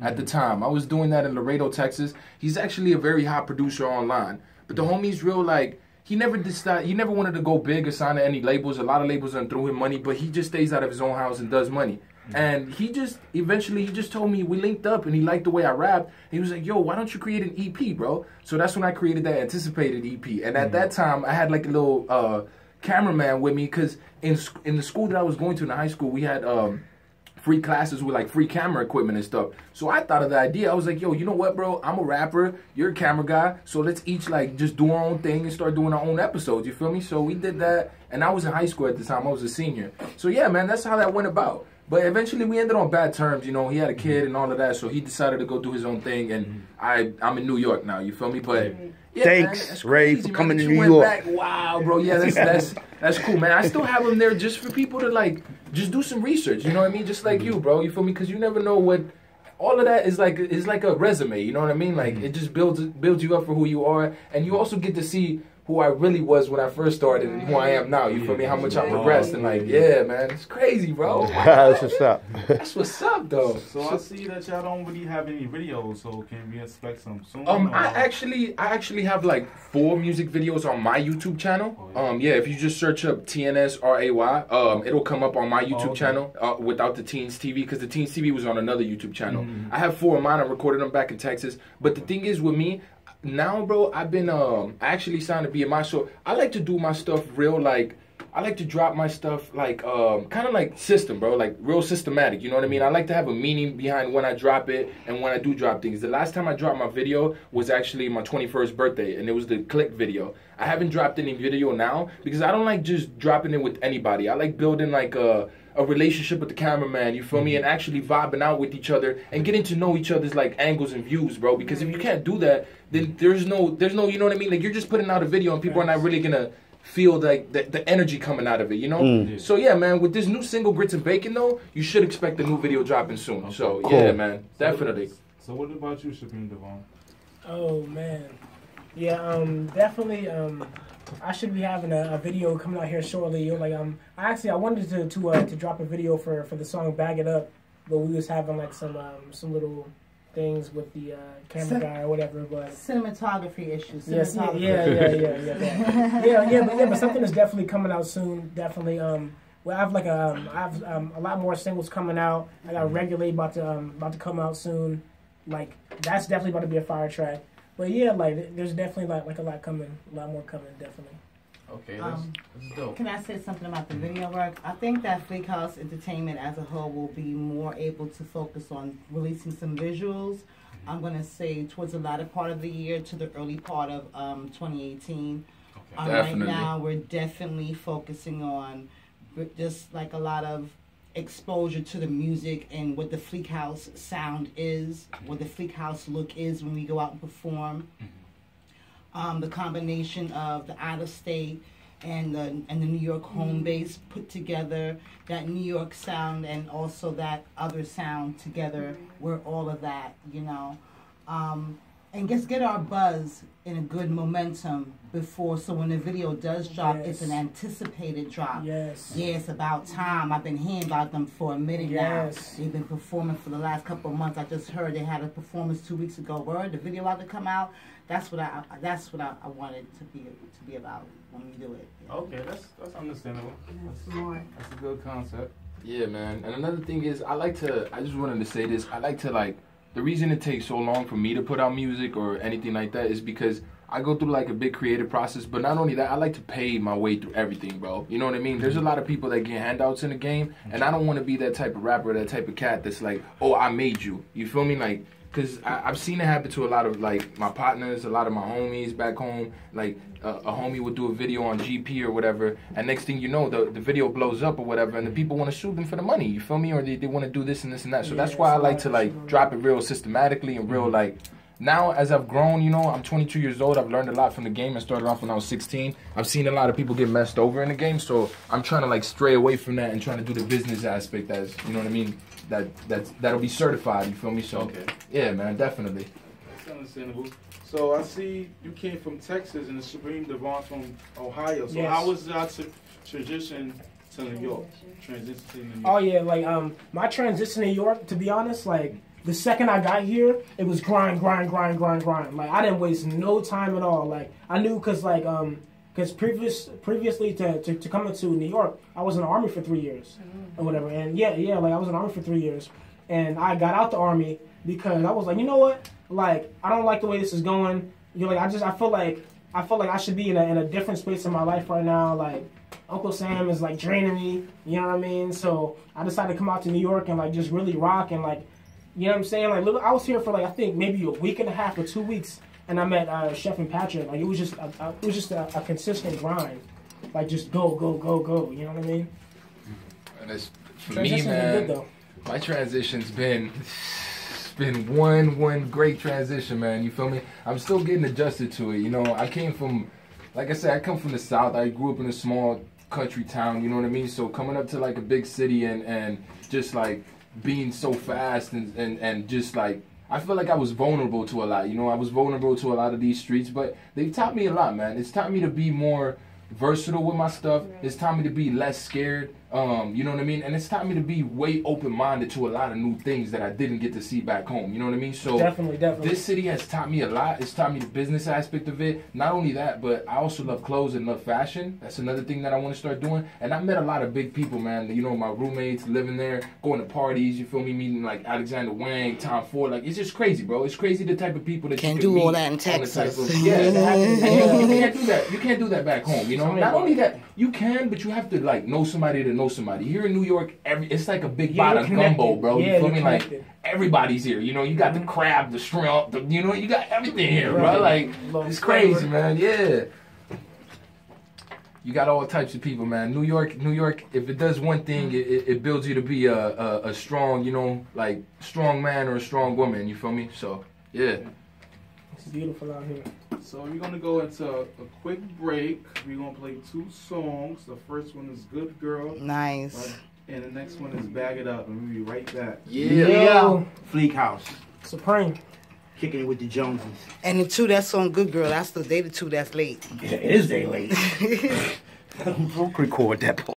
at the time. I was doing that in Laredo, Texas. He's actually a very hot producer online. But the homie's real, like, he never wanted to go big or sign to any labels. A lot of labels done threw him money, but he just stays out of his own house and does money. And eventually he just told me, we linked up and he liked the way I rapped. He was like, yo, why don't you create an EP, bro? So that's when I created that Anticipated EP. And at that time, I had like a little cameraman with me, because in the school that I was going to, in the high school, we had free classes with like free camera equipment and stuff. So I thought of the idea. I was like, yo, you know what, bro? I'm a rapper. You're a camera guy. So let's each like just do our own thing and start doing our own episodes. You feel me? So we did that. And I was in high school at the time. I was a senior. So yeah, man, that's how that went about. But eventually we ended on bad terms, you know. He had a kid and all of that, so he decided to go do his own thing, and I'm in New York now, you feel me? But yeah, thanks, man, Ray, for coming to New York. Back. Wow, bro, yeah, that's cool, man. I still have him there just for people to like just do some research, you know what I mean? Just like you, bro, you feel me? Because you never know what all of that is like a resume, you know what I mean? Like it just builds you up for who you are, and you also get to see who I really was when I first started and who I am now. You feel me? How much I progressed, and like, yeah, man, it's crazy, bro. That's what's up. That's what's up, though. So I see that y'all don't really have any videos. So can we expect some soon? I actually have like 4 music videos on my YouTube channel. Yeah, if you just search up TNSRAY, it'll come up on my YouTube channel without the Teens TV, because the Teens TV was on another YouTube channel. I have 4 of mine. I recorded them back in Texas. But the thing is with me, now, bro, I've been I actually signed to BMI, so I like to do my stuff real, like, I like to drop my stuff like kind of like system, bro, like real systematic, you know what I mean? I like to have a meaning behind when I drop it and when I do drop things. The last time I dropped my video was actually my 21st birthday, and it was the Click video. I haven't dropped any video now because I don't like just dropping it with anybody. I like building like a relationship with the cameraman, you feel me, and actually vibing out with each other and getting to know each other's like angles and views, bro. Because if you can't do that, then there's no, you know what I mean? Like, you're just putting out a video and people are not really gonna feel like the energy coming out of it, you know? So yeah, man, with this new single Grits and Bacon though, you should expect a new video dropping soon. Okay. So cool. Yeah, man, definitely. So what about you, Supreme Devon? Oh man, yeah, definitely. I should be having a video coming out here shortly. Like, I wanted to drop a video for the song "Bag It Up," but we was having like some little things with the camera guy or whatever. But cinematography issues. Yes, yeah, but something is definitely coming out soon. Definitely. Well, I have a lot more singles coming out. I got Regulate about to come out soon. Like, that's definitely about to be a fire track. But yeah, like, there's definitely like a lot coming, a lot more coming, definitely. Okay, that's dope. Can I say something about the video work? I think that FLEEK House Entertainment as a whole will be more able to focus on releasing some visuals. I'm going to say towards the latter part of the year to the early part of 2018. Okay. Right now, we're definitely focusing on just like a lot of exposure to the music and what the FLEEK House sound is, what the FLEEK House look is when we go out and perform. The combination of the out-of-state and the New York home base put together, that New York sound and also that other sound together, we're all of that, you know. And just get our buzz in a good momentum before, so when the video does drop, it's an anticipated drop. Yes. Yeah, it's about time. I've been hearing about them for a minute now. They've been performing for the last couple of months. I just heard they had a performance 2 weeks ago. Word, the video about to come out. That's what I wanted to be about when we do it. Yeah. Okay, that's understandable. That's a good concept. Yeah, man. And another thing is, I just wanted to say this. The reason it takes so long for me to put out music or anything like that is because I go through like a big creative process, but not only that, I like to pay my way through everything, bro. You know what I mean? There's a lot of people that get handouts in the game, and I don't want to be that type of rapper, that type of cat that's like, oh, I made you. You feel me? Like, because I've seen it happen to a lot of, like, my partners, a lot of my homies back home. Like, a homie would do a video on GP or whatever, and next thing you know, the video blows up or whatever, and the people want to sue them for the money, you feel me? Or they want to do this and this and that. So that's why I like to, like, drop it real systematically and real, like, now as I've grown, you know, I'm 22 years old. I've learned a lot from the game. I started off when I was 16. I've seen a lot of people get messed over in the game, so I'm trying to, like, stray away from that and trying to do the business aspect as, you know what I mean? That'll be certified, you feel me? So, okay. Yeah, man, definitely. That's understandable. So I see you came from Texas and the Supreme Devon from Ohio. So how was that transition to New York? Transition to New York? Oh yeah, like my transition to New York, to be honest, like the second I got here, it was grind. Like, I didn't waste no time at all. Like, I knew because previously to coming to New York, I was in the Army for 3 years or whatever. And like I was in the Army for 3 years. And I got out the Army because I was like, you know what? Like, I don't like the way this is going. Like, I feel like I should be in a different space in my life right now. Like, Uncle Sam is like draining me, you know what I mean? So I decided to come out to New York and like just really rock and like, you know what I'm saying? Like, I was here for like I think maybe a week and a half or 2 weeks, and I met Chef and Patrick. Like, it was just a consistent grind, like just go. You know what I mean? And it's, for me, man, good, my transition's been one great transition, man. You feel me? I'm still getting adjusted to it. You know, I came from, like I said, I come from the South. I grew up in a small country town, you know what I mean? So coming up to like a big city and just like being so fast and just like, I feel like I was vulnerable to a lot, you know? I was vulnerable to a lot of these streets, but they taught me a lot, man. It's taught me to be more versatile with my stuff. It's taught me to be less scared. You know what I mean? And it's taught me to be way open-minded to a lot of new things that I didn't get to see back home. You know what I mean? So definitely. This city has taught me a lot. It's taught me the business aspect of it. Not only that, but I also love clothes and love fashion. That's another thing that I want to start doing. And I met a lot of big people, man. You know, my roommates living there, going to parties, you feel me? Meeting like Alexander Wang, Tom Ford. Like, it's just crazy, bro. It's crazy the type of people that can't you can do meet all that in Texas. You can't do that. You can't do that back home, you know? Not only that, you can, but you have to like know somebody to know somebody. Here in New York, it's like a big pot of gumbo, bro. You feel me? Like, everybody's here. You know, you got the crab, the shrimp, you know, you got everything here, bro. Like, it's crazy, man. Yeah. You got all types of people, man. New York, if it does one thing, it builds you to be a strong, you know, like, strong man or a strong woman, you feel me? So, yeah. It's beautiful out here. So we're going to go into a quick break. We're going to play 2 songs. The first one is Good Girl. Nice. And the next one is Bag It Up. And we'll be right back. Yeah. FLEEK House. Supreme. Kicking it with the Joneses. And the 2 that's on Good Girl, they the 2 that's late. It is day late. Don't record that.